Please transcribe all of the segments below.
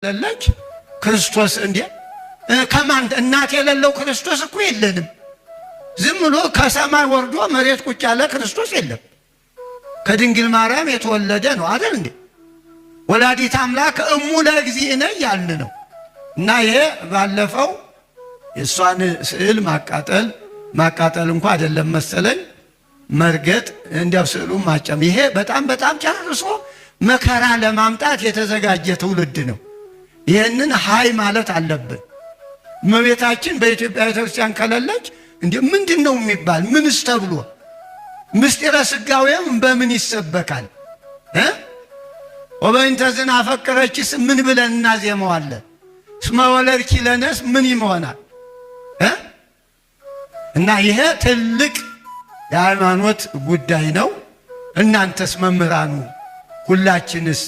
ለለች ክርስቶስ እንዴ ከማን እናት የሌለው ክርስቶስ እኮ የለንም። ዝም ብሎ ከሰማይ ወርዶ መሬት ቁጭ ያለ ክርስቶስ የለም። ከድንግል ማርያም የተወለደ ነው አይደል እንዴ? ወላዲተ አምላክ እሙ ለእግዚእነ ያልን ነው። እና ይሄ ባለፈው የሷን ስዕል ማቃጠል እንኳን አይደለም መሰለኝ መርገጥ እንዲያው ስዕሉ ማጨም ይሄ በጣም ጨርሶ መከራ ለማምጣት የተዘጋጀ ትውልድ ነው። ይሄንን ሃይ ማለት አለብን። እመቤታችን በኢትዮጵያ ቤተክርስቲያን ከሌለች እንዴ ምንድነው የሚባል? ምንስ ተብሎ ምስጢረ ሥጋዌም በምን ይሰበካል? ወበእንተ ዝና አፈቀረችስ ምን ብለን እናዜመዋለን? እስመ ወለድኪ ለነስ ምን ይሆናል? እና ይሄ ትልቅ የሃይማኖት ጉዳይ ነው። እናንተስ መምህራኑ ሁላችንስ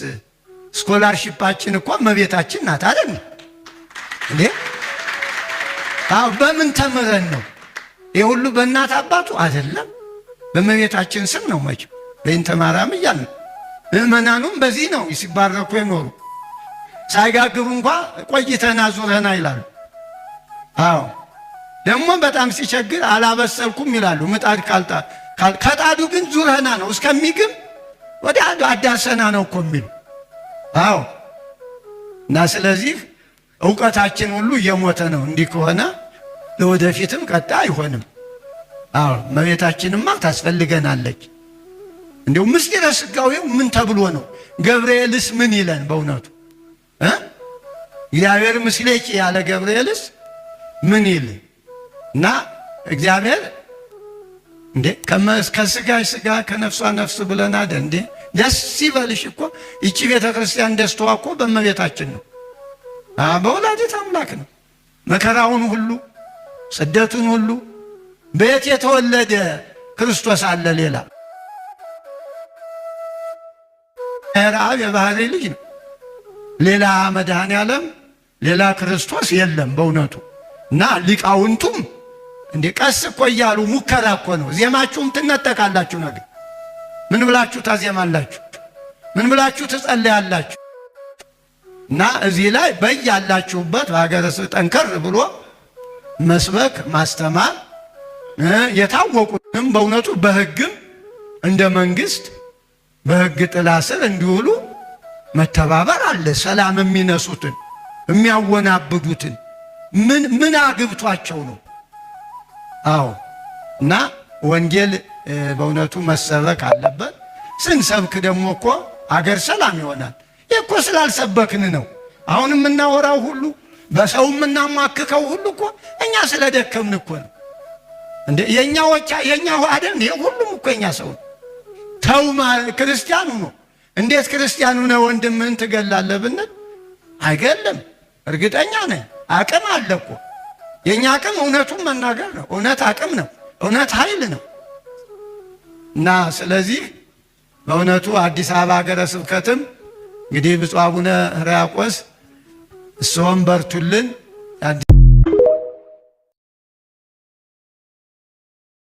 ስኮላርሺፓችን እኮ እመቤታችን ናት አይደል እንዴ? በምን ተምረን ነው? ይሄ ሁሉ በእናት አባቱ አይደለም፣ በእመቤታችን ስም ነው። መቼም በእንተ ማርያም እያልን ምእመናኑም በዚህ ነው ሲባረኩ የኖሩ። ሳይጋግሩ እንኳን ቆይተና ዙረና ይላሉ። አዎ ደግሞ በጣም ሲቸግር አላበሰልኩም ይላሉ። ምጣድ ከጣዱ ግን ዙረና ነው እስከሚግም ወደ አዳሰና ነው እኮ የሚሉ። አዎ እና ስለዚህ ዕውቀታችን ሁሉ እየሞተ ነው። እንዲህ ከሆነ ለወደፊትም ቀጣይ አይሆንም። አዎ እመቤታችንማ ታስፈልገናለች። እንዲሁ ምስጢረ ሥጋዌው ምን ተብሎ ነው? ገብርኤልስ ምን ይለን? በእውነቱ እግዚአብሔር ምስሌኪ ያለ ገብርኤልስ ምን ይል? እና እግዚአብሔር እንዴ ከሥጋሽ ሥጋ ከነፍሷ ነፍስ ብለን አይደል እንዴ? ደስ ይበልሽ እኮ ይቺ ቤተ ክርስቲያን ደስታዋ እኮ በእመቤታችን ነው። በወላዲተ አምላክ ነው። መከራውን ሁሉ ስደቱን ሁሉ ቤት የተወለደ ክርስቶስ አለ። ሌላ አብ የባህሪ ልጅ ነው። ሌላ መድኃኔ ዓለም ሌላ ክርስቶስ የለም በእውነቱ። እና ሊቃውንቱም እንዴ ቀስ እኮ እያሉ ሙከራ እኮ ነው። ዜማችሁም ትነጠቃላችሁ። ነገር ምን ብላችሁ ታዜማላችሁ? ምን ብላችሁ ትጸልያላችሁ? እና እዚህ ላይ በያላችሁበት በሀገረ ስብከት ጠንከር ብሎ መስበክ ማስተማር፣ የታወቁትም በእውነቱ በሕግም እንደ መንግስት በሕግ ጥላ ስር እንዲውሉ መተባበር አለ። ሰላም የሚነሱትን የሚያወናብዱትን ምን አግብቷቸው ነው? አዎ እና ወንጌል በእውነቱ መሰበክ አለበት። ስንሰብክ ደግሞ እኮ አገር ሰላም ይሆናል። እኮ ስላልሰበክን ነው። አሁን የምናወራው ሁሉ በሰው የምናማክከው ሁሉ እኮ እኛ ስለደከምን እኮ ነው። እንዴ የኛው አይደል? ሁሉም እኮ እኛ ሰው ተው ክርስቲያኑ ነው። እንዴት ክርስቲያኑ ነው ወንድምህን ትገላለህ ብንል አይገለም። እርግጠኛ ነኝ አቅም አለ እኮ። የኛ አቅም እውነቱን መናገር ነው። እውነት አቅም ነው። እውነት ኃይል ነው። እና ስለዚህ በእውነቱ አዲስ አበባ ሀገረ ስብከትም እንግዲህ ብፁዕ አቡነ ሕርያቆስ እሶም በርቱልን።